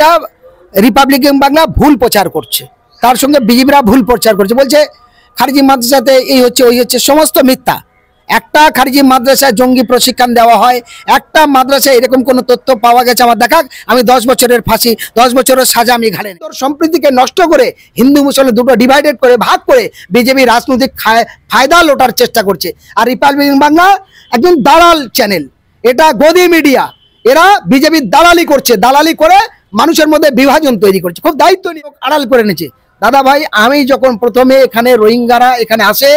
একটা রিপাবলিকান বাংলা ভুল প্রচার করছে, তার সঙ্গে বিজেপিরা ভুল প্রচার করছে, বলছে খারিজি মাদ্রাসাতে এই হচ্ছে ওই হচ্ছে, সমস্ত মিথ্যা। একটা খারিজি মাদ্রাসায় জঙ্গি প্রশিক্ষণ দেওয়া হয়, একটা মাদ্রাসায় এরকম কোনো তথ্য পাওয়া গেছে আমার দেখাক, আমি 10 বছরের ফাঁসি 10 বছরের সাজা আমি ঘাড়ে। তোর সম্প্রীতিকে নষ্ট করে হিন্দু মুসলমান দুটো ডিভাইডেড করে ভাগ করে বিজেপি রাজনৈতিক ফায়দা লোটার চেষ্টা করছে। আর রিপাবলিকান বাংলা একজন দালাল চ্যানেল, এটা গদি মিডিয়া, এরা বিজেপির দালালি করছে, দালালি করে মানুষের মধ্যে বিভাজন তৈরি করছে, খুব দায়িত্ব নিয়ে আড়াল করে নিচ্ছে। দাদা ভাই, আমি যখন প্রথমে এখানে রোহিঙ্গারা এখানে আসে,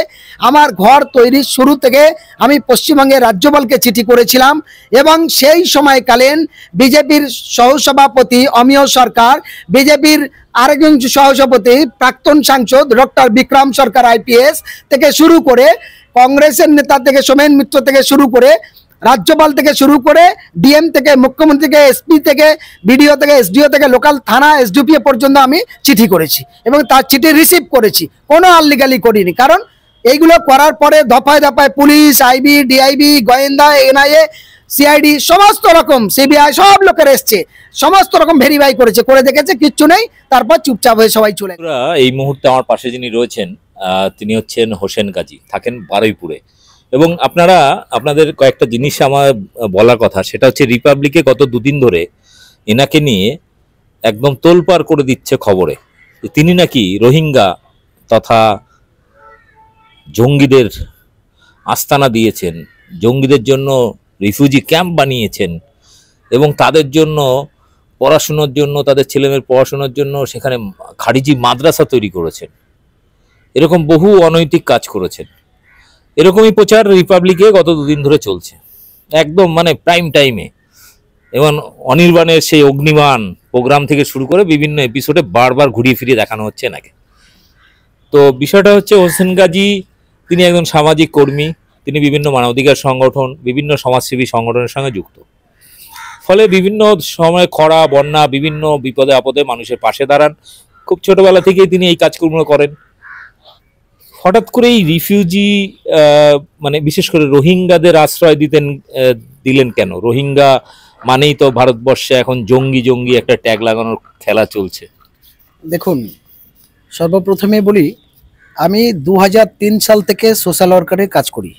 আমার ঘর তৈরির শুরু থেকে আমি পশ্চিমবঙ্গের রাজ্যপালকে চিঠি করেছিলাম, এবং সেই সময়কালীন বিজেপির সহসভাপতি অমিয় সরকার, বিজেপির আরেকজন সহসভাপতি প্রাক্তন সাংসদ ডক্টর বিক্রম সরকার আইপিএস থেকে শুরু করে, কংগ্রেসের নেতা থেকে সোমেন মিত্র থেকে শুরু করে, রাজ্যপাল থেকে শুরু করে, ডিএম থেকে, মুখ্যমন্ত্রী থেকে, এসপি থেকে, বিডিও থেকে, এসডিও থেকে, লোকাল থানা এসডিপিও পর্যন্ত আমি চিঠি করেছি এবং তার চিঠি রিসিভ করেছি, কোনো আনলিগালি করিনি। কারণ এইগুলো করার পরে দফায় দফায় পুলিশ, আইবি, ডিআইবি, গোয়েন্দা, এনআইএ, সিআইডি, সমস্ত রকম সিবিআই সব লোকের এসছে, সমস্ত রকম ভেরিফাই করেছে, করে দেখেছে কিচ্ছু নেই, তারপর চুপচাপ হয়ে সবাই চলে। এই মুহূর্তে আমার পাশে যিনি রয়েছেন তিনি হচ্ছেন হোসেন গাজী, থাকেন বারুইপুরে। এবং আপনাদের কয়েকটা জিনিস আমার বলার কথা, সেটা হচ্ছে রিপাবলিকে গত দুদিন ধরে এনাকে নিয়ে একদম তোলপাড় করে দিচ্ছে খবরে, তিনি নাকি রোহিঙ্গা তথা জঙ্গিদের আস্তানা দিয়েছেন, জঙ্গিদের জন্য রিফিউজি ক্যাম্প বানিয়েছেন এবং তাদের জন্য পড়াশোনার জন্য, তাদের ছেলেমেয়ের পড়াশোনার জন্য সেখানে খারিজি মাদ্রাসা তৈরি করেছেন, এরকম বহু অনৈতিক কাজ করেছেন। এরকমই প্রচার রিপাবলিকে গত দুদিন ধরে চলছে, একদম মানে প্রাইম টাইমে। এবং অনির্বাণের সেই অগ্নিবাণ প্রোগ্রাম থেকে শুরু করে বিভিন্ন এপিসোডে বারবার ঘুরিয়ে ফিরিয়ে দেখানো হচ্ছে নাকি। তো বিষয়টা হচ্ছে হোসেন গাজী তিনি একজন সামাজিক কর্মী, তিনি বিভিন্ন মানবাধিকার সংগঠন, বিভিন্ন সমাজসেবী সংগঠনের সঙ্গে যুক্ত। ফলে বিভিন্ন সময় খরা, বন্যা, বিভিন্ন বিপদে আপদে মানুষের পাশে দাঁড়ান। খুব ছোটবেলা থেকেই তিনি এই কাজকর্ম করেন। হঠাৎ করে এই রিফিউজি মানে বিশেষ করে রোহিঙ্গাদের আশ্রয় দিলেন কেন? রোহিঙ্গা মানেই তো ভারতবর্ষে এখন জঙ্গি জঙ্গি একটা ট্যাগ লাগানোর খেলা চলছে। দেখুন, সর্বপ্রথমে বলি, আমি 2003 সাল থেকে সোশ্যাল ওয়ার্কারের কাজ করি।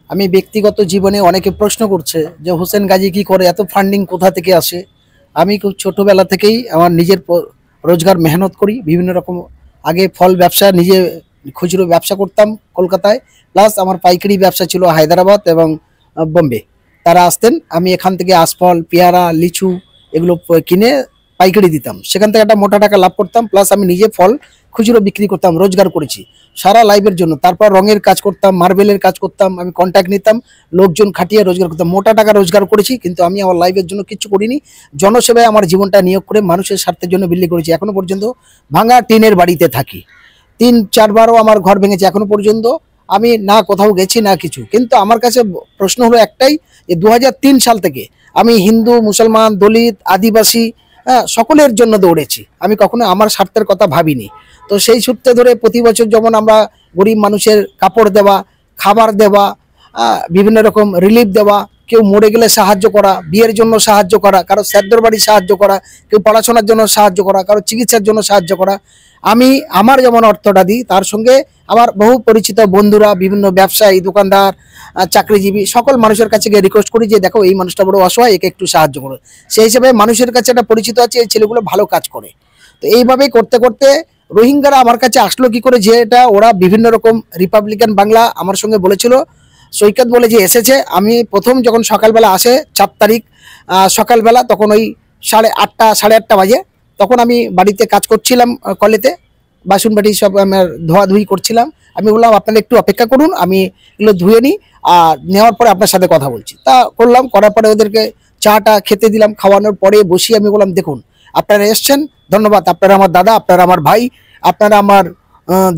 আমি ব্যক্তিগত জীবনে অনেকে প্রশ্ন করছে যে হোসেন গাজী কী করে, এত ফান্ডিং কোথা থেকে আসে। আমি খুব ছোটোবেলা থেকেই আমার নিজের রোজগার মেহনত করি, বিভিন্ন রকম। আগে ফল ব্যবসা, নিজে খুচরো ব্যবসা করতাম কলকাতায়, প্লাস আমার পাইকারি ব্যবসা ছিল হায়দ্রাবাদ এবং বোম্বে। তারা আসতেন, আমি এখান থেকে আশফল, পেয়ারা, লিচু এগুলো কিনে পাইকারি দিতাম, সেখান থেকে একটা মোটা টাকা লাভ করতাম, প্লাস আমি নিজে ফল খুচরো বিক্রি করতাম, রোজগার করেছি সারা লাইফের জন্য। তারপর রঙের কাজ করতাম, মার্বেলের কাজ করতাম, আমি কন্ট্যাক্ট নিতাম, লোকজন খাটিয়ে রোজগার করতাম, মোটা টাকা রোজগার করেছি। কিন্তু আমি আমার লাইফের জন্য কিছু করিনি, জনসেবায় আমার জীবনটা নিয়োগ করে মানুষের স্বার্থের জন্য বিল্লি করেছি। এখনো পর্যন্ত ভাঙা টিনের বাড়িতে থাকি, 3-4 বারও আমার ঘর ভেঙেছে, এখনো পর্যন্ত আমি না কোথাও গেছি না কিছু। কিন্তু আমার কাছে প্রশ্ন হলো একটাই, যে 2003 সাল থেকে আমি হিন্দু, মুসলমান, দলিত, আদিবাসী সকলের জন্য দৌড়েছি, আমি কখনো আমার স্বার্থের কথা ভাবিনি। তো সেই সূত্রে ধরে প্রতি বছর যেমন আমরা গরিব মানুষের কাপড় দেওয়া, খাবার দেওয়া, বিভিন্ন রকম রিলিফ দেওয়া, কেউ মরে গেলে সাহায্য করা, বিয়ের জন্য সাহায্য করা, কারো স্যারদের বাড়ি সাহায্য করা, কেউ পড়াশোনার জন্য সাহায্য করা, কারো চিকিৎসার জন্য সাহায্য করা, আমি আমার যেমন অর্থটা দিই, তার সঙ্গে আমার বহু পরিচিত বন্ধুরা, বিভিন্ন ব্যবসায়ী, দোকানদার, চাকরিজীবী সকল মানুষের কাছে গিয়ে রিকোয়েস্ট করি যে দেখো এই মানুষটা বড় অসহায়, একে একটু সাহায্য করো। সেই হিসেবে মানুষের কাছে একটা পরিচিত আছে, এই ছেলেগুলো ভালো কাজ করে। তো এইভাবেই করতে করতে রোহিঙ্গারা আমার কাছে আসলো কি করে, যে এটা ওরা বিভিন্ন রকম রিপাবলিকান বাংলা আমার সঙ্গে বলেছিল, সৈকত বলে যে এসেছে। আমি প্রথম যখন সকালবেলা আসে 4 তারিখ সকালবেলা, তখন ওই 8:30 বাজে, তখন আমি বাড়িতে কাজ করছিলাম, কলেতে বাসন বাটি সব আমার ধোয়াধুয়ি করছিলাম। আমি বললাম আপনারা একটু অপেক্ষা করুন, আমি এগুলো ধুয়ে নিই, আর নেওয়ার পরে আপনার সাথে কথা বলছি। তা করলাম, করার পরে ওদেরকে চাটা খেতে দিলাম, খাওয়ানোর পরে বসি আমি বললাম দেখুন আপনারা এসছেন, ধন্যবাদ, আপনারা আমার দাদা, আপনারা আমার ভাই, আপনারা আমার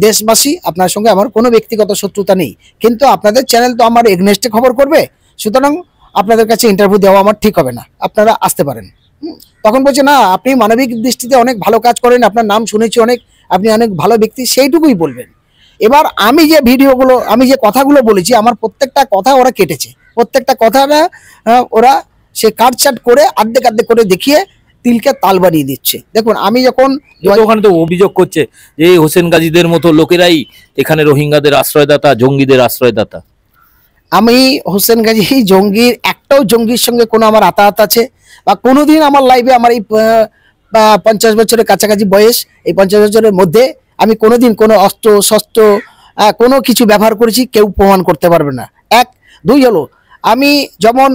দেশবাসী, আপনার সঙ্গে আমার কোনো ব্যক্তিগত শত্রুতা নেই, কিন্তু আপনাদের চ্যানেল তো আমার এগনেস্টে খবর করবে, সুতরাং আপনাদের কাছে ইন্টারভিউ দেওয়া আমার ঠিক হবে না, আপনারা আসতে পারেন। তখন বলছে না, আপনি মানবিক দৃষ্টিতে অনেক ভালো কাজ করেন, আপনার নাম শুনেছি অনেক, আপনি অনেক ভালো ব্যক্তি, সেইটুকুই বলবেন। এবার আমি যে ভিডিওগুলো, আমি যে কথাগুলো বলেছি, আমার প্রত্যেকটা কথা ওরা কেটেছে, প্রত্যেকটা কথাটা ওরা সে কাটছাট করে আর্ধেক করে দেখিয়ে তিলকে তাল বানিয়ে দিচ্ছে। দেখুন আমি যখন কিন্তু ওখানে তো অভিযোগ করছে যে এই হোসেন গাজীদের মতো লোকেরাই এখানে রোহিঙ্গাদের আশ্রয়দাতা, জঙ্গিদের আশ্রয়দাতা। আমি হোসেন গাজী জঙ্গির একটাও জঙ্গির সঙ্গে কোনো আমার আতাহাত আছে বা কোনোদিন আমার লাইফে আমার এই 50 বছরের কাছাকাছি বয়স, এই 50 বছরের মধ্যে আমি কোনোদিন কোনো অস্ত্র শস্ত্র কোনো কিছু ব্যবহার করেছি কেউ প্রমাণ করতে পারবে না। এক দুই হলো আমি যেমন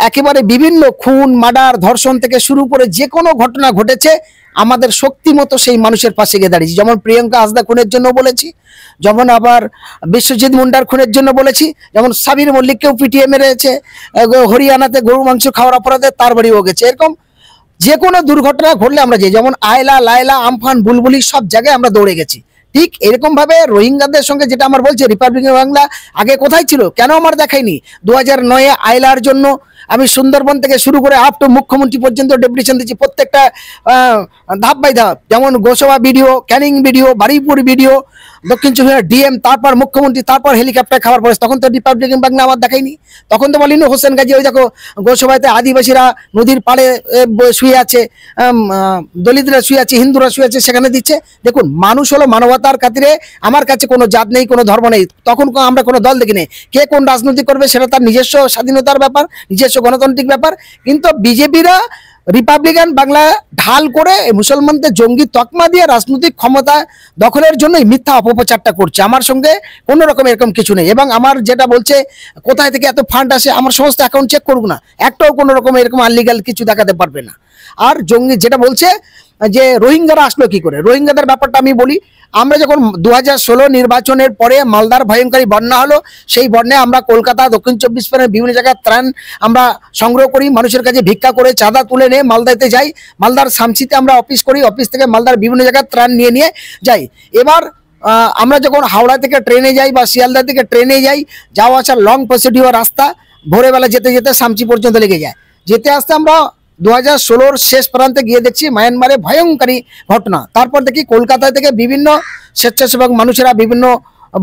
একেবারে বিভিন্ন খুন মার্ডার ধর্ষণ থেকে শুরু করে যে কোনো ঘটনা ঘটেছে আমাদের শক্তি মতো সেই মানুষের পাশে গিয়ে দাঁড়িয়েছি। যেমন প্রিয়াঙ্কা হাসদা খুনের জন্য বলেছি, যেমন আবার বিশ্বজিৎ মুন্ডার খুনের জন্য বলেছি, যেমন সাবির মল্লিককেও পিটিয়ে মেরেছে, হরিয়ানাতে গরু মাংস খাওয়ার অপরাধে তার বাড়িও গেছে। এরকম যে কোনো দুর্ঘটনা ঘটলে আমরা যাই, যেমন আয়লা লায়লা আমফান বুলবুলি সব জায়গায় আমরা দৌড়ে গেছি। ঠিক এরকম ভাবে রোহিঙ্গাদের সঙ্গে যেটা আমার বলছে রিপাবলিক বাংলা আগে কোথায় ছিল, কেন আমার দেখায়নি? 2009-এ আয়লার জন্য আমি সুন্দরবন থেকে শুরু করে আপ টু মুখ্যমন্ত্রী পর্যন্ত ডেপুটেশন দিচ্ছি, প্রত্যেকটা ধাপ বাই ধাপ, যেমন Gosaba video, Canning video, Baruipur video, দক্ষিণ চব্বিশ পরগনা ডিএম, তারপর মুখ্যমন্ত্রী, তারপর হেলিকপ্টার খাবার পরে। তখন তো রিপাবলিক বাংলা আমার দেখায়নি, তখন তো বলিনি হোসেন গাজী ওই দেখো গোসবাতে আদিবাসীরা নদীর পাড়ে শুয়ে আছে, দলিতরা শুয়ে আছে, হিন্দুরা শুয়ে আছে, সেখানে দিচ্ছে। দেখুন মানুষ হলো মানবতার খাতিরে, আমার কাছে কোনো জাত নেই, কোনো ধর্ম নেই, তখন আমরা কোনো দল দেখিনি। কে কোন রাজনীতি করবে সেটা তার নিজস্ব স্বাধীনতার ব্যাপার, নিজস্ব গণতান্ত্রিক ব্যাপার। কিন্তু বিজেপিরা রিপাবলিকান বাংলা ঢাল করে মুসলমানদের জঙ্গি তকমা দিয়ে রাজনৈতিক ক্ষমতা দখলের জন্য মিথ্যা অপপ্রচারটা করছে। আমার সঙ্গে কোনো রকম এরকম কিছু নেই, এবং আমার যেটা বলছে কোথায় থেকে এত ফান্ড আসে আমার সমস্ত অ্যাকাউন্ট চেক করুক না, একটাও কোনো রকম এরকম আনলিগাল কিছু দেখাতে পারবে না। আর জঙ্গি যেটা বলছে যে রোহিঙ্গারা আসলো কি করে, রোহিঙ্গাদের ব্যাপারটা আমি বলি। আমরা যখন 2016 নির্বাচনের পরে মালদার ভয়ঙ্করী বন্যা হলো, সেই বন্যায় আমরা কলকাতা, দক্ষিণ 24 পরগনার বিভিন্ন জায়গায় ত্রাণ আমরা সংগ্রহ করি, মানুষের কাছে ভিক্ষা করে চাঁদা তুলে নিয়ে মালদাতে যাই, মালদার শামসিতে আমরা অফিস করি, অফিস থেকে মালদার বিভিন্ন জায়গায় ত্রাণ নিয়ে নিয়ে যাই। এবার আমরা যখন হাওড়া থেকে ট্রেনে যাই বা শিয়ালদা থেকে ট্রেনে যাই, যাওয়া আসার লং প্রসিডিওর রাস্তা, ভোরবেলা যেতে যেতে শামসি পর্যন্ত লেগে যায়। যেতে আসতে আমরা 2016 শেষ প্রান্তে গিয়ে দেখছি মায়ানমারে ভয়ঙ্করী ঘটনা। তারপর দেখি কলকাতা থেকে বিভিন্ন স্বেচ্ছাসেবক মানুষেরা, বিভিন্ন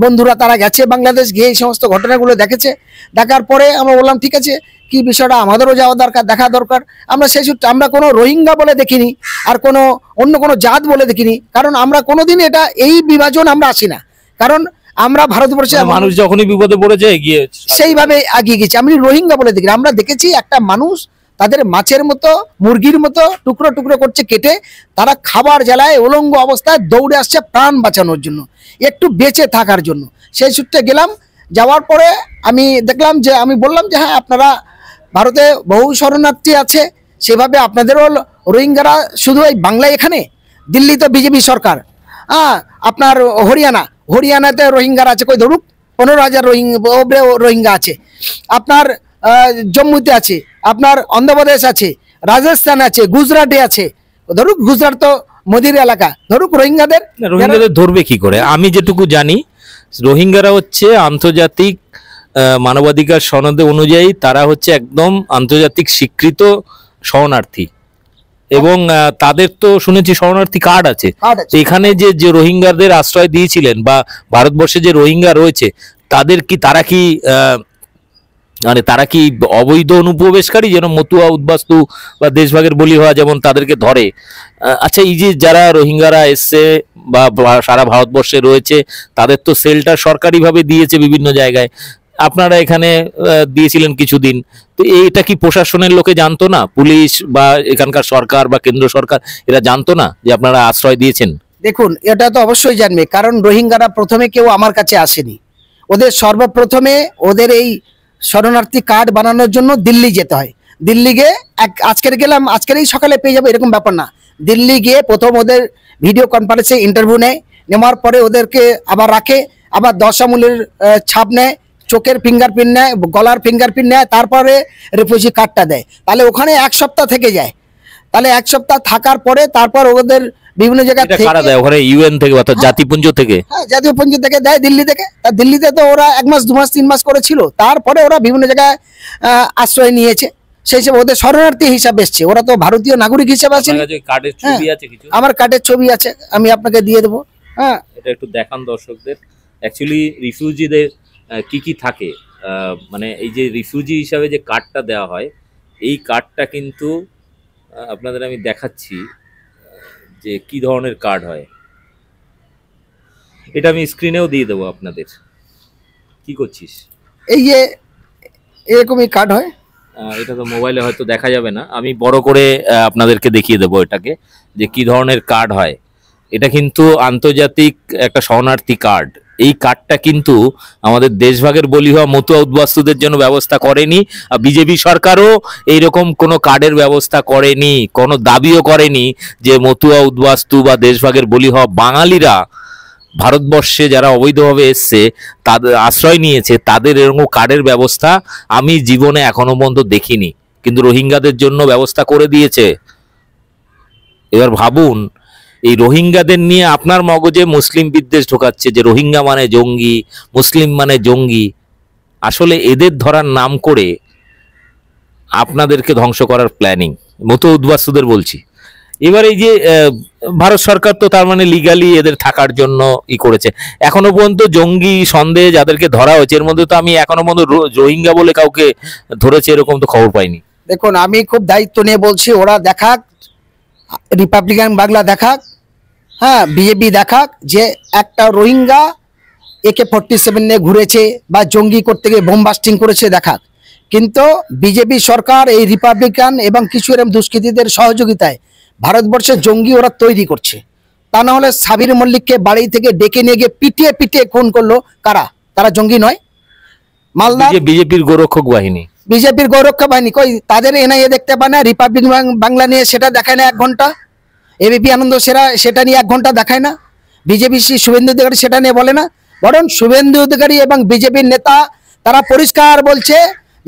বন্ধুরা তারা গেছে বাংলাদেশ, গিয়ে এই সমস্ত ঘটনাগুলো দেখেছে। দেখার পরে আমরা বললাম ঠিক আছে, কি বিষয়টা আমাদেরও যাওয়া দরকার, দেখা দরকার। আমরা সেই সূত্রে আমরা কোনো রোহিঙ্গা বলে দেখিনি, আর কোনো অন্য কোনো জাত বলে দেখিনি, কারণ আমরা কোনোদিন এটা এই বিভাজন আমরা আসি না, কারণ আমরা ভারতবর্ষে মানুষ যখনই বিপদে পড়েছে গিয়ে সেইভাবে এগিয়ে গেছি। আমি রোহিঙ্গা বলে দেখি, আমরা দেখেছি একটা মানুষ তাদের মাছের মতো মুরগির মতো টুকরো টুকরো করছে কেটে, তারা খাবার জ্বালায় উলঙ্গ অবস্থায় দৌড়ে আসছে প্রাণ বাঁচানোর জন্য, একটু বেঁচে থাকার জন্য। সেই সূত্রে গেলাম, যাওয়ার পরে আমি দেখলাম যে, আমি বললাম যে হ্যাঁ আপনারা ভারতে বহু শরণার্থী আছে, সেভাবে আপনাদেরও রোহিঙ্গারা শুধু এই বাংলায়, এখানে দিল্লি তো বিজেপি সরকার, আপনার হরিয়ানাতে রোহিঙ্গারা আছে, কই ধরুক 15,000 রোহিঙ্গা আছে, আপনার জম্মুতে আছে, আপনার অন্ধ্রপ্রদেশ আছে, রাজস্থান আছে, গুজরাটে আছে, ধরুক গুজরাট তো মোদির এলাকা, ধরুক রোহিঙ্গাদের ধরবে কি করে? আমি যেটুকু জানি রোহিঙ্গারা হচ্ছে আন্তর্জাতিক মানবাধিকার সনদে অনুযায়ী তারা হচ্ছে একদম আন্তর্জাতিক স্বীকৃত শরণার্থী, এবং তাদের তো শুনেছি শরণার্থী কার্ড আছে। তো এখানে যে যে রোহিঙ্গাদের আশ্রয় দিয়েছিলেন বা ভারতবর্ষে যে রোহিঙ্গা রয়েছে তারা কি অবৈধ অনুপ্রবেশকারী, যেন মতুয়া উদ্বাস্তু বা দেশভাগের বলি হওয়া যেমন তাদেরকে ধরে? আচ্ছা, এই যে যারা রোহিঙ্গারা এসছে বা সারা ভারতবর্ষে রয়েছে, তাদের তো শেল্টার সরকারিভাবে দিয়েছে বিভিন্ন জায়গায়, আপনারা এখানে দিয়েছিলেন কিছুদিন, তো এটা কি প্রশাসনের লোকে জানতো না? পুলিশ বা এখানকার সরকার বা কেন্দ্র সরকার এরা জানতো না যে আপনারা আশ্রয় দিয়েছেন? দেখুন, এটা তো অবশ্যই জানবে, কারণ রোহিঙ্গারা প্রথমে কেউ আমার কাছে আসেনি। ওদের সর্বপ্রথমে ওদের এই শরণার্থী কার্ড বানানোর জন্য দিল্লি যেতে হয়। দিল্লি গিয়ে আজকের গেলাম, আজকেরই সকালে পেয়ে যাবো এরকম ব্যাপার না। দিল্লি গিয়ে প্রথম ওদের ভিডিও কনফারেন্সে ইন্টারভিউ নেয়, নেওয়ার পরে ওদেরকে আবার রাখে, আবার 10 আঙুলের ছাপ নেয়, চোখের ফিঙ্গারপ্রিন্ট নেয়, গলার ফিঙ্গারপ্রিন্ট নেয়, তারপরে রিফিউজি কার্ডটা দেয়। তাহলে ওখানে 1 সপ্তাহ থেকে যায়। তাহলে 1 সপ্তাহ থাকার পরে তারপর ওদের বিভিন্ন জায়গা থেকে ওখানে ইউএন থেকে অর্থাৎ জাতিপুঞ্জ থেকে, হ্যাঁ জাতিপুঞ্জ থেকে দেয়, দিল্লি থেকে। তার দিল্লিতে তো ওরা 1 মাস 2 মাস 3 মাস করে ছিল, তারপরে ওরা বিভিন্ন জায়গায় আশ্রয় নিয়েছে। সেই হিসেবে ওদের শরণার্থী হিসাবে এসছে, ওরা তো ভারতীয় নাগরিক হিসাবে আছে। আমার কার্ডের ছবি আছে, আমি আপনাকে দিয়ে দেবো। হ্যাঁ, এটা একটু দেখান দর্শকদের। অ্যাকচুয়ালি রিফিউজিদের কি কি থাকে, মানে এই যে রিফিউজি হিসাবে যে কার্ডটা দেওয়া হয়, এই কার্ডটা কিন্তু আপনাদের আমি দেখাচ্ছি যে কি ধরনের কার্ড হয়। এটা আমি স্ক্রিনেও দিয়ে দেবো আপনাদের। কি করছিস? এই যে এরকমই কার্ড হয়। এটা তো মোবাইলে হয়তো দেখা যাবে না, আমি বড় করে আপনাদেরকে দেখিয়ে দেবো এটাকে যে কি ধরনের কার্ড হয়। এটা কিন্তু আন্তর্জাতিক একটা শরণার্থী কার্ড। এই কার্ডটা কিন্তু আমাদের দেশভাগের বলি হওয়া মতুয়া উদ্বাস্তুদের জন্য ব্যবস্থা করেনি। আর বিজেপি সরকারও এইরকম কোনো কার্ডের ব্যবস্থা করেনি, কোনো দাবিও করেনি যে মতুয়া উদ্বাস্তু বা দেশভাগের বলি হওয়া বাঙালিরা ভারতবর্ষে যারা অবৈধভাবে এসছে, তাদের আশ্রয় নিয়েছে, তাদের এরকম কার্ডের ব্যবস্থা আমি জীবনে এখনো পর্যন্ত দেখিনি, কিন্তু রোহিঙ্গাদের জন্য ব্যবস্থা করে দিয়েছে। এবার ভাবুন, এই রোহিঙ্গাদের নিয়ে আপনার মগজে মুসলিম বিদ্বেষ ঢোকাচ্ছে যে রোহিঙ্গা মানে জঙ্গি, মুসলিম মানে জঙ্গি। আসলে এদের ধরার নাম করে আপনাদেরকে ধ্বংস করার প্ল্যানিং, মতো উদ্বাস্তুদের বলছি। এবার এই যে ভারত সরকার তো তার মানে লিগালি এদের থাকার জন্য করেছে। এখনো পর্যন্ত জঙ্গি সন্দেহে যাদেরকে ধরা হয়েছে এর মধ্যে তো আমি এখনো পর্যন্ত রোহিঙ্গা বলে কাউকে ধরেছে এরকম তো খবর পাইনি। দেখুন, আমি খুব দায়িত্ব নিয়ে বলছি, ওরা দেখাক, রিপাবলিকান বাংলা দেখাক, হ্যাঁ বিজেপি দেখাক যে একটা রোহিঙ্গা AK-47 নিয়ে ঘুরেছে বা জঙ্গি করতে গিয়ে বোম বাস্টিং করেছে, দেখাক। কিন্তু বিজেপি সরকার এই রিপাবলিকান এবং কিছু এরকম দুষ্কৃতীদের সহযোগিতায় ভারতবর্ষে জঙ্গি ওরা তৈরি করছে। তা না হলে সাবির মল্লিককে বাড়ি থেকে ডেকে নিয়ে গিয়ে পিটিয়ে পিটিয়ে খুন করলো কারা? তারা জঙ্গি নয়? মালদা বিজেপির গোরক্ষক বাহিনী, বিজেপির গৌরক্ষা বাহিনী কই? তাদের এনআইএ দেখতে পায় না? রিপাবলিক বাংলা নিয়ে সেটা দেখায় না 1 ঘন্টা? এবিপি আনন্দ সেটা নিয়ে 1 ঘন্টা দেখায় না? বিজেপি শুভেন্দু অধিকারী সেটা নিয়ে বলে না? বরং শুভেন্দু অধিকারী এবং বিজেপির নেতা তারা পরিষ্কার বলছে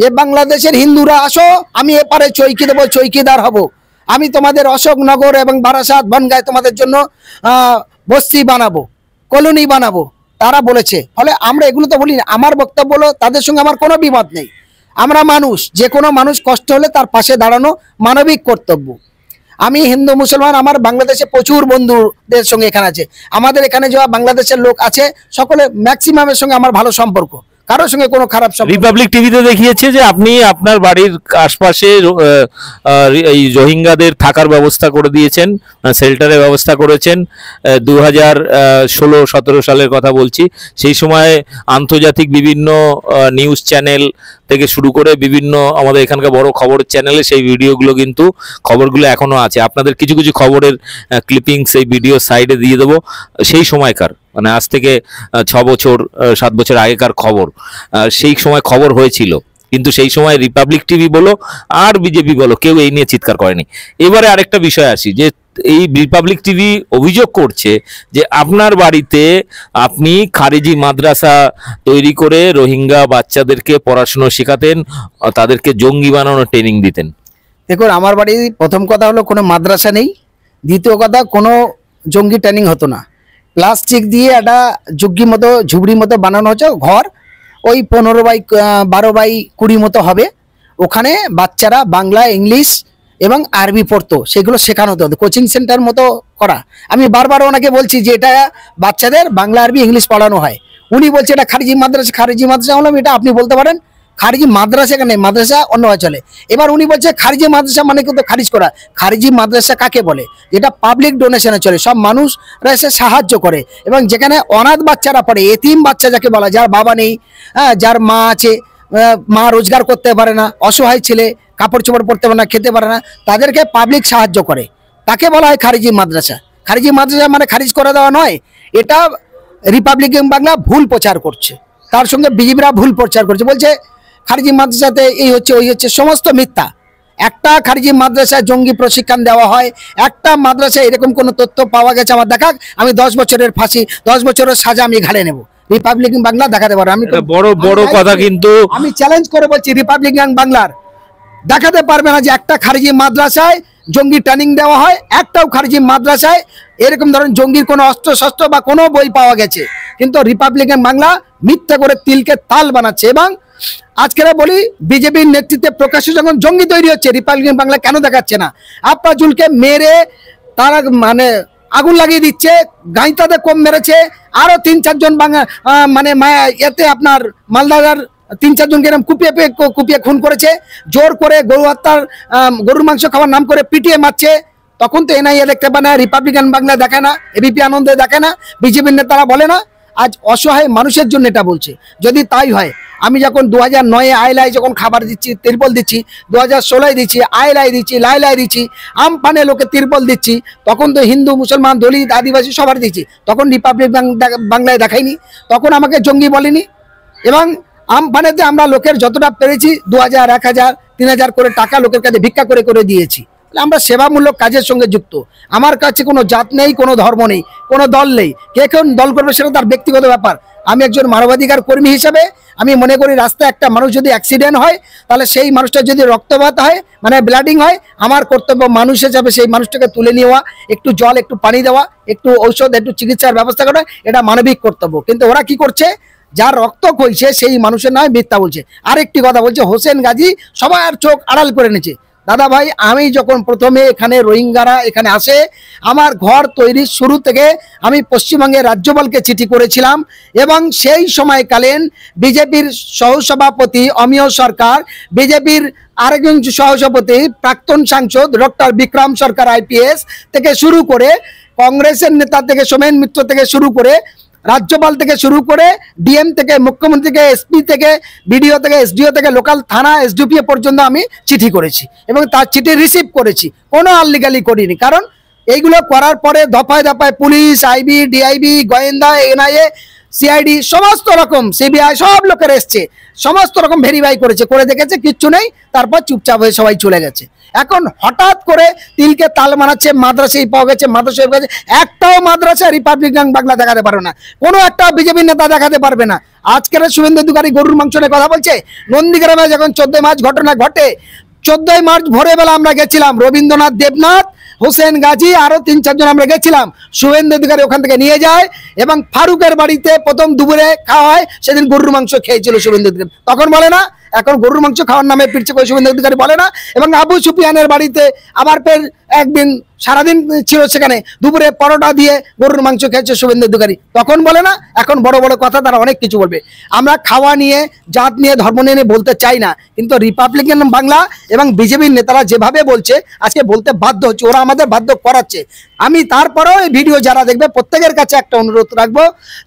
যে বাংলাদেশের হিন্দুরা আসো, আমি এপারে চৌকি দেবো, চৌকিদার হব, আমি তোমাদের অশোকনগর এবং বারাসাত বনগায় তোমাদের জন্য বস্তি বানাবো, কলোনি বানাবো, তারা বলেছে। ফলে আমরা এগুলো তো বলি না। আমার বক্তব্য হলো তাদের সঙ্গে আমার কোনো বিবাদ নেই। আমরা মানুষ, যে কোনো মানুষ কষ্ট হলে তার পাশে দাঁড়ানো মানবিক কর্তব্য। আমি হিন্দু মুসলমান, আমার বাংলাদেশে প্রচুর বন্ধুদের সঙ্গে এখানে আছে, আমাদের এখানে যারা বাংলাদেশের লোক আছে সকলে ম্যাক্সিমামের সঙ্গে আমার ভালো সম্পর্ক, কারোর সঙ্গে কোনো খারাপ সম্পর্ক। রিপাবলিক টিভিতে দেখিয়েছে যে আপনি আপনার বাড়ির আশপাশে এই রোহিঙ্গাদের থাকার ব্যবস্থা করে দিয়েছেন, শেল্টারের ব্যবস্থা করেছেন। 2016-17 সালের কথা বলছি। সেই সময় আন্তর্জাতিক বিভিন্ন নিউজ চ্যানেল থেকে শুরু করে বিভিন্ন আমাদের এখানকার বড় খবরের চ্যানেলে সেই ভিডিওগুলো কিন্তু খবরগুলো এখনো আছে। আপনাদের কিছু কিছু খবরের ক্লিপিংস এই ভিডিও সাইডে দিয়ে দেবো। সেই সময়কার মানে আজ থেকে 6 বছর 7 বছর আগেকার খবর, সেই সময় খবর হয়েছিল, কিন্তু সেই সময় রিপাবলিক টিভি বলো আর বিজেপি বলো কেউ এই নিয়ে চিৎকার করেনি। এবারে আরেকটা বিষয় আসি, যে এই রিপাবলিক টিভি অভিযোগ করছে যে আপনার বাড়িতে আপনি খারিজি মাদ্রাসা তৈরি করে রোহিঙ্গা বাচ্চাদেরকে পড়াশুনো শেখাতেন, তাদেরকে জঙ্গি বানানোর ট্রেনিং দিতেন। দেখুন, আমার বাড়ি প্রথম কথা হলো কোনো মাদ্রাসা নেই, দ্বিতীয় কথা কোনো জঙ্গি ট্রেনিং হতো না। প্লাস্টিক দিয়ে একটা ঝুঁকি মতো ঝুবড়ির মতো বানানো হচ্ছে ঘর, ওই 15x12x20 মতো হবে। ওখানে বাচ্চারা বাংলা, ইংলিশ এবং আরবি পড়তো, সেগুলো শেখানো হতো, কোচিং সেন্টার মতো করা। আমি বারবার ওনাকে বলছি যে এটা বাচ্চাদের বাংলা, আরবি, ইংলিশ পড়ানো হয়। উনি বলছে এটা খারিজি মাদ্রাসা। খারিজি মাদ্রাসা হলাম, এটা আপনি বলতে পারেন খারিজি মাদ্রাসা এখানে, মাদ্রাসা অন্যভাবে চলে। এবার উনি বলছে খারিজি মাদ্রাসা মানে কিন্তু খারিজ করা। খারিজি মাদ্রাসা কাকে বলে? যেটা পাবলিক ডোনেশনে চলে, সব মানুষরা এসে সাহায্য করে, এবং যেখানে অনাথ বাচ্চারা পড়ে, এতিম বাচ্চা যাকে বলা, যার বাবা নেই, হ্যাঁ, যার মা আছে, মা রোজগার করতে পারে না, অসহায় ছেলে, কাপড় চোপড় পরতে পারে না, খেতে পারে না, তাদেরকে পাবলিক সাহায্য করে, তাকে বলা হয় খারিজি মাদ্রাসা। খারিজি মাদ্রাসা মানে খারিজ করে দেওয়া নয়। এটা রিপাবলিকান বাংলা ভুল প্রচার করছে, তার সঙ্গে বিজেপিরা ভুল প্রচার করছে, বলছে খারিজি মাদ্রাসাতে এই হচ্ছে ওই হচ্ছে, সমস্ত মিথ্যা। একটা খারিজি মাদ্রাসায় জঙ্গি প্রশিক্ষণ দেওয়া হয়, একটা মাদ্রাসায় এরকম কোনো তথ্য পাওয়া গেছে আমার দেখাক, আমি 10 বছরের ফাঁসি, 10 বছরের সাজা আমি ঘাড়ে নেব। রিপাবলিকান বাংলা দেখাতে পারো। আমি বড় বড় কথা, কিন্তু আমি চ্যালেঞ্জ করে বলছি, রিপাবলিকান বাংলার দেখাতে পারবে না যে একটা খারিজি মাদ্রাসায় জঙ্গি ট্রেনিং দেওয়া হয়, একটাও খারিজি মাদ্রাসায় এরকম ধরনের জঙ্গির কোনো অস্ত্র শস্ত্র বা কোনো বই পাওয়া গেছে। কিন্তু রিপাবলিকান বাংলা মিথ্যা করে তিলকে তাল বানাচ্ছে। এবং আজকের বলি, বিজেপির নেতৃত্বে প্রকাশ্যে যখন জঙ্গি তৈরি হচ্ছে, রিপাবলিকান বাংলা কেন দেখাচ্ছে না? আপ্পাজুলকে মেরে তারা মানে আগুন লাগিয়ে দিচ্ছে, গাইতাদের কম মেরেছে, আরো 3-4 জন মানে এতে আপনার মালদার 3-4 জনকে এরকম কুপিয়ে খুন করেছে, জোর করে গরু হত্যার গরুর মাংস খাওয়ার নাম করে পিটিয়ে মারছে, তখন তো এনআইএ দেখতে পায় না, রিপাবলিকান বাংলা দেখে না, এবিপি আনন্দে দেখে না, বিজেপির নেতারা বলে না। আজ অসহায় মানুষের জন্য এটা বলছে। যদি তাই হয়, আমি যখন 2009-এ আইলাই যখন খাবার দিচ্ছি, তিরপল দিচ্ছি, 2016-এ দিচ্ছি, আইলাই দিচ্ছি, লাইলাই দিচ্ছি, আমফানে লোকে তিরপল দিচ্ছি, তখন তো হিন্দু মুসলমান দলিত আদিবাসী সবার দিচ্ছি, তখন রিপাবলিক বাংলায় দেখাইনি, তখন আমাকে জঙ্গি বলেনি। এবং আমফানেতে আমরা লোকের যতটা পেরেছি 2000, 1000, 3000 করে টাকা লোকের কাছে ভিক্ষা করে করে দিয়েছি। আমরা সেবামূলক কাজের সঙ্গে যুক্ত। আমার কাছে কোনো জাত নেই, কোনো ধর্ম নেই, কোনো দল নেই। কে কোন দল করবে সেটা তার ব্যক্তিগত ব্যাপার। আমি একজন মানবাধিকার কর্মী হিসেবে আমি মনে করি, রাস্তায় একটা মানুষ যদি অ্যাক্সিডেন্ট হয়, তাহলে সেই মানুষটা যদি রক্তপাত হয়, মানে ব্লাডিং হয়, আমার কর্তব্য মানুষ হিসাবে সেই মানুষটাকে তুলে নেওয়া, একটু জল, একটু পানি দেওয়া, একটু ঔষধ, একটু চিকিৎসার ব্যবস্থা করা, এটা মানবিক কর্তব্য। কিন্তু ওরা কি করছে, যার রক্ত কইছে সেই মানুষের নয় মিথ্যা বলছে। আরেকটি কথা বলছে, হোসেন গাজী সবার চোখ আড়াল করে নিয়েছে। দাদা ভাই, আমি যখন প্রথমে এখানে রোহিঙ্গারা এখানে আসে, আমার ঘর তৈরির শুরু থেকে আমি পশ্চিমবঙ্গের রাজ্যপালকে চিঠি করেছিলাম, এবং সেই সময়কালীন বিজেপির সহসভাপতি অমিয় সরকার, বিজেপির আরেকজন সহসভাপতি প্রাক্তন সাংসদ ডক্টর বিক্রম সরকার আইপিএস থেকে শুরু করে, কংগ্রেসের নেতা থেকে সোমেন মিত্র থেকে শুরু করে, রাজ্যপাল থেকে শুরু করে, ডিএম থেকে, মুখ্যমন্ত্রী থেকে, এসপি থেকে, বিডিও থেকে, এসডিও থেকে, লোকাল থানা এসডিপিএ পর্যন্ত আমি চিঠি করেছি এবং তার চিঠি রিসিভ করেছি, কোনো আনলিগালি করিনি। কারণ এইগুলো করার পরে দফায় দফায় পুলিশ, আইবি, ডিআইবি, গোয়েন্দা, এনআইএ, সিআইডি, সমস্ত রকম সিবিআই সব লোকের এসছে, সমস্ত রকম ভেরিফাই করেছে, করে দেখেছে কিচ্ছু নেই, তারপর চুপচাপ হয়ে সবাই চলে গেছে। এখন হঠাৎ করে তিলকে তাল মানাচ্ছে, মাদ্রাসায় পাওয়া গেছে, মাদ্রাসায় গেছে, একটাও মাদ্রাসা রিপাবলিকান বাংলা দেখাতে পারবে না, কোনো একটা বিজেপি নেতা দেখাতে পারবে না। আজকের শুভেন্দু অধিকারী গরুর মাংস নিয়ে কথা বলছে। নন্দীগ্রামে যখন 14 মার্চ ঘটনা ঘটে, 14 মার্চ ভোরবেলা আমরা গেছিলাম, রবীন্দ্রনাথ, দেবনাথ, হোসেন গাজী, আরো 3-4 জন আমরা গেছিলাম। শুভেন্দু অধিকারী ওখান থেকে নিয়ে যায় এবং ফারুকের বাড়িতে প্রথম দুপুরে খাওয়া হয়, সেদিন গরুর মাংস খেয়েছিল শুভেন্দু অধিকারী। তখন বলে না, এখন গরুর মাংস খাওয়ার নামে পিটছে করে শুভেন্দু অধিকারী বলে না। এবং আবু সুফিয়ানের বাড়িতে আবার ফের একদিন সারাদিন ছিল, সেখানে দুপুরে পরোটা দিয়ে গরুর মাংস খেয়েছে শুভেন্দু অধিকারী, তখন বলে না। এখন বড় বড় কথা, তারা অনেক কিছু বলবে। আমরা খাওয়া নিয়ে, জাত নিয়ে, ধর্ম নিয়ে বলতে চাই না, কিন্তু রিপাবলিকান বাংলা এবং বিজেপির নেতারা যেভাবে বলছে, আজকে বলতে বাধ্য হচ্ছে, ওরা আমাদের বাধ্য করাচ্ছে। আমি তারপরেও এই ভিডিও যারা দেখবে প্রত্যেকের কাছে একটা অনুরোধ রাখবো,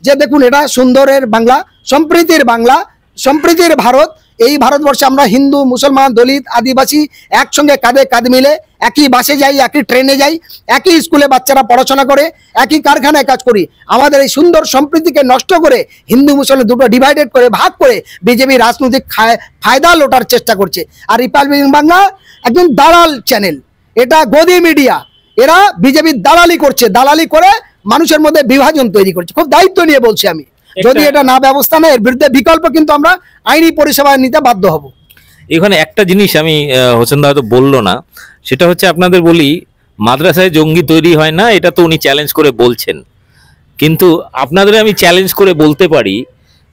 যে দেখুন, এটা সুন্দরের বাংলা, সম্প্রীতির বাংলা, সম্প্রীতির ভারত। এই ভারতবর্ষে আমরা হিন্দু, মুসলমান, দলিত, আদিবাসী একসঙ্গে কাঁধে কাঁধ মিলে একই বাসে যাই, একই ট্রেনে যাই, একই স্কুলে বাচ্চারা পড়াশোনা করে, একই কারখানায় কাজ করি। আমাদের এই সুন্দর সম্প্রীতিকে নষ্ট করে, হিন্দু মুসলমান দুটো ডিভাইডেড করে, ভাগ করে বিজেপি রাজনৈতিক ফায়দা লোটার চেষ্টা করছে। আর রিপাবলিকান বাংলা একজন দালাল চ্যানেল, এটা গদি মিডিয়া, এরা বিজেপির দালালি করছে, দালালি করে মানুষের মধ্যে বিভাজন তৈরি করছে। খুব দায়িত্ব নিয়ে বলছি আমি, যদি এটা না ব্যবস্থা নেয়, এর বিরুদ্ধে বিকল্প কিন্তু আমরা আইনি পরিষেবা নিতে বাধ্য হব। এখানে একটা জিনিস আমি হোসেন দা হয়তো বললো না, সেটা হচ্ছে আপনাদের বলি, মাদ্রাসায় জঙ্গি তৈরি হয় না, এটা তো উনি চ্যালেঞ্জ করে বলছেন, কিন্তু আপনাদের আমি চ্যালেঞ্জ করে বলতে পারি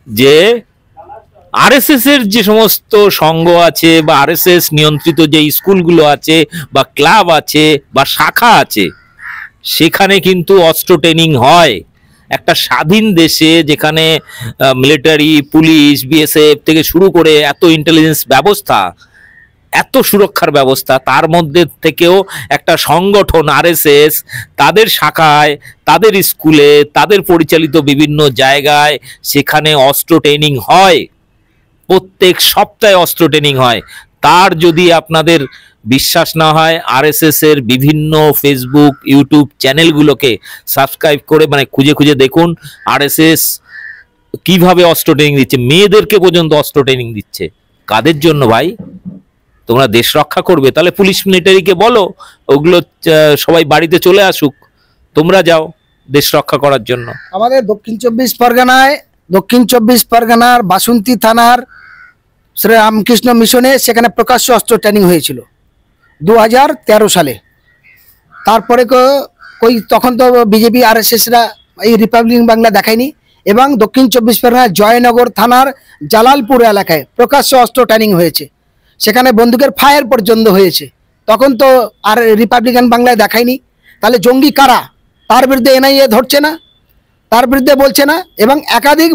যে আরএসএস এর যে সমস্ত সংঘ আছে, বা আরএসএস নিয়ন্ত্রিত যে স্কুলগুলো আছে, বা ক্লাব আছে, বা শাখা আছে, সেখানে কিন্তু অস্ত্র ট্রেনিং হয়। একটা স্বাধীন দেশে, যেখানে মিলিটারি, পুলিশ, বিএসএফ থেকে শুরু করে এত ইন্টেলিজেন্স ব্যবস্থা, এত সুরক্ষার ব্যবস্থা, তার মধ্যে থেকেও একটা সংগঠন আরএসএস, তাদের শাখায়, তাদের স্কুলে, তাদের পরিচালিত বিভিন্ন জায়গায় সেখানে অস্ত্র ট্রেনিং হয়, প্রত্যেক সপ্তাহে অস্ত্র ট্রেনিং হয়। তার যদি আপনাদের বিশ্বাস না হয়, আরএসএস এর বিভিন্ন ফেসবুক, ইউটিউব চ্যানেলগুলোকে সাবস্ক্রাইব করে মানে খুঁজে খুঁজে দেখুন আরএসএস কিভাবে অস্ত্র ট্রেনিং দিচ্ছে, মেয়েদেরকে পর্যন্ত অস্ত্র ট্রেনিং দিচ্ছে। কাদের জন্য ভাই? তোমরা দেশ রক্ষা করবে, তাহলে পুলিশ মিলিটারিকে বলো ওগুলো সবাই বাড়িতে চলে আসুক, তোমরা যাও দেশ রক্ষা করার জন্য। আমাদের দক্ষিণ চব্বিশ পরগনার বাসন্তী থানার শ্রী রামকৃষ্ণ মিশনে সেখানে প্রকাশ্য অস্ত্র ট্রেনিং হয়েছিল 2013 সালে। তারপরে তখন তো বিজেপি আরএসএসরা এই রিপাবলিকান বাংলা দেখায়নি, এবং দক্ষিণ চব্বিশ পরগনার জয়নগর থানার জালালপুর এলাকায় প্রকাশ্য অস্ত্র ট্রেনিং হয়েছে, সেখানে বন্দুকের ফায়ার পর্যন্ত হয়েছে। তখন তো আর রিপাবলিকান বাংলায় দেখায়নি। তাহলে জঙ্গি কারা? তার বিরুদ্ধে এনআইএ ধরছে না, তার বিরুদ্ধে বলছে না, এবং একাধিক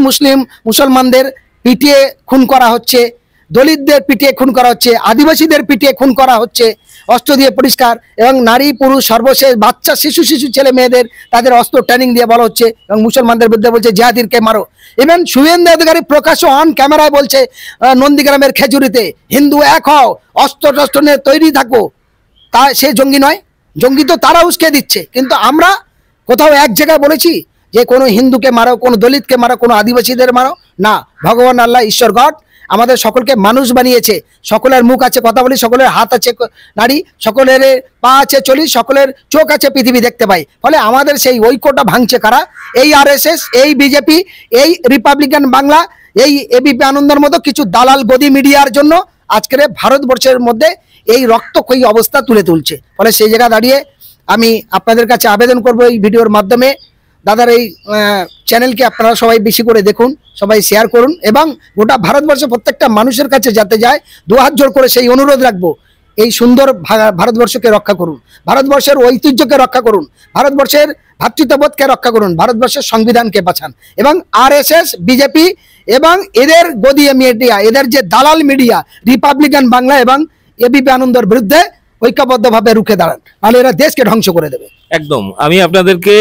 মুসলমানদের পিটিয়ে খুন করা হচ্ছে, দলিতদের পিটিয়ে খুন করা হচ্ছে, আদিবাসীদের পিটিয়ে খুন করা হচ্ছে অস্ত্র দিয়ে পরিষ্কার, এবং নারী পুরুষ সর্বশেষ বাচ্চা শিশু ছেলে মেয়েদের তাদের অস্ত্র ট্রেনিং দিয়ে বলা হচ্ছে, এবং মুসলমানদের বিরুদ্ধে বলছে জিহাদিরকে মারো। ইভেন শুভেন্দু অধিকারী প্রকাশ্য অন ক্যামেরায় বলছে নন্দীগ্রামের খেজুরিতে হিন্দু এক হও, অস্ত্র টস্ত্র নিয়ে তৈরি থাকো। তা সে জঙ্গি নয়? জঙ্গি তো তারা উস্কে দিচ্ছে। কিন্তু আমরা কোথাও এক জায়গায় বলেছি যে কোনো হিন্দুকে মারো, কোনো দলিতকে মারো, কোনো আদিবাসীদের মারো? না, ভগবান আল্লাহ ঈশ্বর গড আমাদের সকলকে মানুষ বানিয়েছে। সকলের মুখ আছে কথা বলি, সকলের হাত আছে নাড়ি, সকলের পা আছে চলি, সকলের চোখ আছে পৃথিবী দেখতে পাই। ফলে আমাদের সেই ঐক্যটা ভাঙছে কারা? এই আরএসএস, এই বিজেপি, এই রিপাবলিকান বাংলা, এই এবিপি আনন্দের মতো কিছু দালাল গদি মিডিয়ার জন্য আজকের ভারতবর্ষের মধ্যে এই রক্তক্ষয়ী অবস্থা তুলে তুলছে। ফলে সেই জায়গা দাঁড়িয়ে আমি আপনাদের কাছে আবেদন করব এই ভিডিওর মাধ্যমে, দাদার এই চ্যানেলকে আপনারা সবাই বেশি করে দেখুন, সবাই শেয়ার করুন, এবং গোটা ভারতবর্ষের প্রত্যেকটা মানুষের কাছে যাতে যায় দুহাত জোড় করে সেই অনুরোধ রাখবো, এই সুন্দর ভারতবর্ষকে রক্ষা করুন, ভারতবর্ষের ঐতিহ্যকে রক্ষা করুন, ভারতবর্ষের ভ্রাতৃত্ববোধকে রক্ষা করুন, ভারতবর্ষের সংবিধানকে বাঁচান, এবং আরএসএস, বিজেপি এবং এদের গদি মিডিয়া, এদের যে দালাল মিডিয়া রিপাবলিকান বাংলা এবং এবিপি আনন্দের বিরুদ্ধে ঐক্যবদ্ধভাবে রুখে দাঁড়ান, তাহলে এরা দেশকে ধ্বংস করে দেবে। একদম। আমি আপনাদেরকে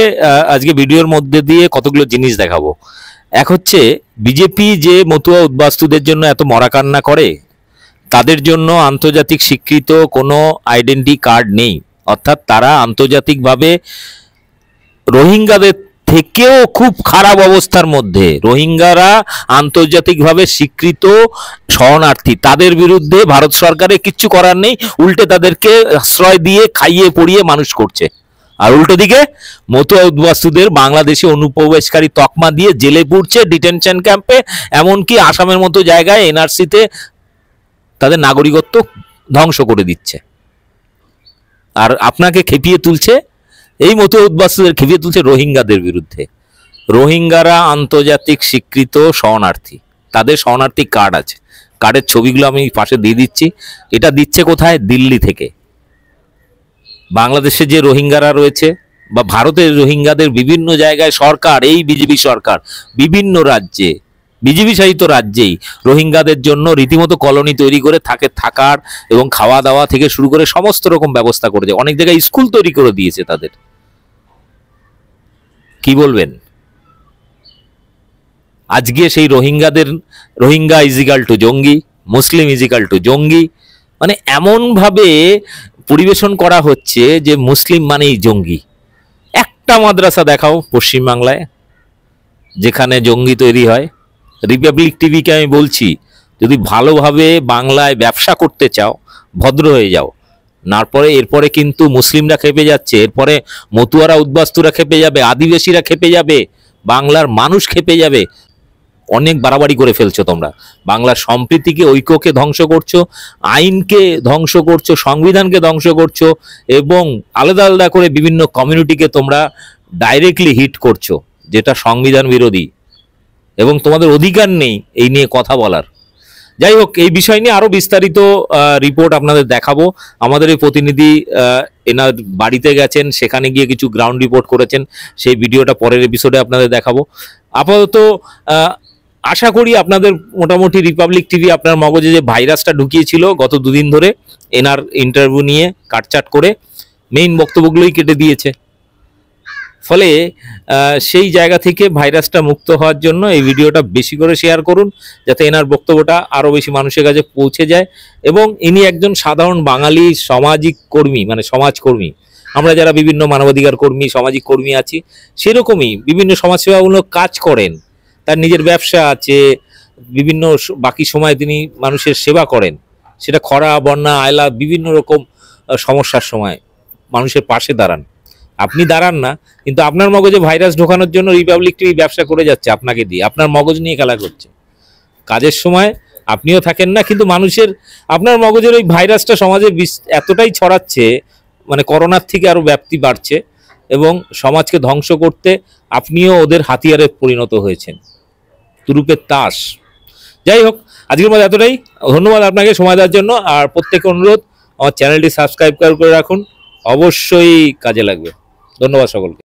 আজকে ভিডিওর মধ্যে দিয়ে কতগুলো জিনিস দেখাবো। এক হচ্ছে বিজেপি যে মতুয়া উদ্বাস্তুদের জন্য এত মরা কান্না করে, তাদের জন্য আন্তর্জাতিক স্বীকৃত কোনো আইডেন্টি কার্ড নেই, অর্থাৎ তারা আন্তর্জাতিকভাবে রোহিঙ্গাদের থেকেও খুব খারাপ অবস্থার মধ্যে। রোহিঙ্গারা আন্তর্জাতিকভাবে স্বীকৃত শরণার্থী, তাদের বিরুদ্ধে ভারত সরকারের কিচ্ছু করার নেই, উল্টে তাদেরকে আশ্রয় দিয়ে খাইয়ে পড়িয়ে মানুষ করছে। আর উল্টো দিকে মতুয়া উদ্বাস্তুদের বাংলাদেশে অনুপ্রবেশকারী তকমা দিয়ে জেলে পুরছে, ডিটেনশন ক্যাম্পে, এমনকি আসামের মতো জায়গায় এনআরসিতে তাদের নাগরিকত্ব ধ্বংস করে দিচ্ছে। আর আপনাকে খেপিয়ে তুলছে, এই মতুয়া উদ্বাস্তুদের খেপিয়ে তুলছে রোহিঙ্গাদের বিরুদ্ধে। রোহিঙ্গারা আন্তর্জাতিক স্বীকৃত শরণার্থী, তাদের শরণার্থী কার্ড আছে, কার্ডের ছবিগুলো আমি পাশে দিয়ে দিচ্ছি। এটা দিচ্ছে কোথায়? দিল্লি থেকে। বাংলাদেশে যে রোহিঙ্গারা রয়েছে বা ভারতের রোহিঙ্গাদের বিভিন্ন জায়গায় সরকার, এই বিজেপি সরকার বিভিন্ন রাজ্যে, বিজেপি শাসিত রাজ্যেই রোহিঙ্গাদের জন্য রীতিমতো কলোনি তৈরি করে থাকার এবং খাওয়া দাওয়া থেকে শুরু করে সমস্ত রকম ব্যবস্থা করেছে। অনেক জায়গায় স্কুল তৈরি করে দিয়েছে তাদের। কি বলবেন? আজকে সেই রোহিঙ্গা ইজিক্যাল টু জঙ্গি, মুসলিম ইজিক্যাল টু জঙ্গি, মানে এমনভাবে পরিবেশন করা হচ্ছে যে মুসলিম মানেই জঙ্গি। একটা মাদ্রাসা দেখাও পশ্চিমবাংলায় যেখানে জঙ্গি তৈরি হয়। রিপাবলিক টিভিকে আমি বলছি, যদি ভালোভাবে বাংলায় ব্যবসা করতে চাও ভদ্র হয়ে যাও, এরপরে কিন্তু মুসলিমরা খেপে যাচ্ছে, এরপরে মতুয়ারা উদ্বাস্তুরা খেপে যাবে, আদিবাসীরা খেপে যাবে, বাংলার মানুষ খেপে যাবে। অনেক বাড়াবাড়ি করে ফেলছো তোমরা, বাংলার সম্প্রীতিকে, ঐক্যকে ধ্বংস করছো, আইনকে ধ্বংস করছো, সংবিধানকে ধ্বংস করছো, এবং আলাদা আলাদা করে বিভিন্ন কমিউনিটিকে তোমরা ডাইরেক্টলি হিট করছো, যেটা সংবিধান বিরোধী, এবং তোমাদের অধিকার নেই এই নিয়ে কথা বলার। যাই হোক, এই বিষয় নিয়ে আরো বিস্তারিত রিপোর্ট আপনাদের দেখাবো। আমাদের এই প্রতিনিধি এনার বাড়িতে গেছেন, সেখানে গিয়ে কিছু গ্রাউন্ড রিপোর্ট করেছেন, সেই ভিডিওটা পরের এপিসোডে আপনাদের দেখাবো। আপাতত আশা করি আপনাদের মোটামুটি রিপাবলিক টিভি আপনার মগজে যে ভাইরাসটা ঢুকিয়েছিল গত দুদিন ধরে এনার ইন্টারভিউ নিয়ে কাটচাট করে মেইন বক্তব্যগুলোই কেটে দিয়েছে। ফলে সেই জায়গা থেকে ভাইরাসটা মুক্ত হওয়ার জন্য এই ভিডিওটা বেশি করে শেয়ার করুন, যাতে এনার বক্তব্যটা আরও বেশি মানুষের কাছে পৌঁছে যায়। এবং ইনি একজন সাধারণ বাঙালি সামাজিক কর্মী, মানে সমাজকর্মী। আমরা যারা বিভিন্ন মানবাধিকার কর্মী, সামাজিক কর্মী আছি, সেরকমই বিভিন্ন সমাজসেবামূলক কাজ করেন। তার নিজের ব্যবসা আছে, বিভিন্ন বাকি সময় তিনি মানুষের সেবা করেন, সেটা খরা, বন্যা, আয়লা, বিভিন্ন রকম সমস্যার সময় মানুষের পাশে দাঁড়ান। আপনি দাঁড়ান না, কিন্তু আপনার মগজে ভাইরাস ঢোকানোর জন্য রিপাবলিক টিভি ব্যবসা করে যাচ্ছে আপনাকে দিয়ে, আপনার মগজ নিয়ে খেলা করছে। কাজের সময় আপনিও থাকেন না, কিন্তু মানুষের আপনার মগজের ওই ভাইরাসটা সমাজে এতটাই ছড়াচ্ছে, মানে করোনার থেকে আরো ব্যাপ্তি বাড়ছে, এবং সমাজকে ধ্বংস করতে আপনিও ওদের হাতিয়ারে পরিণত হয়েছেন, তুরুপের তাস। যাই হোক, আজকের মধ্যে এতটাই। ধন্যবাদ আপনাকে সময় দেওয়ার জন্য। আর প্রত্যেক অনুরোধ, আমার চ্যানেলটি সাবস্ক্রাইব করে রাখুন, অবশ্যই কাজে লাগবে। ধন্যবাদ সকলকে।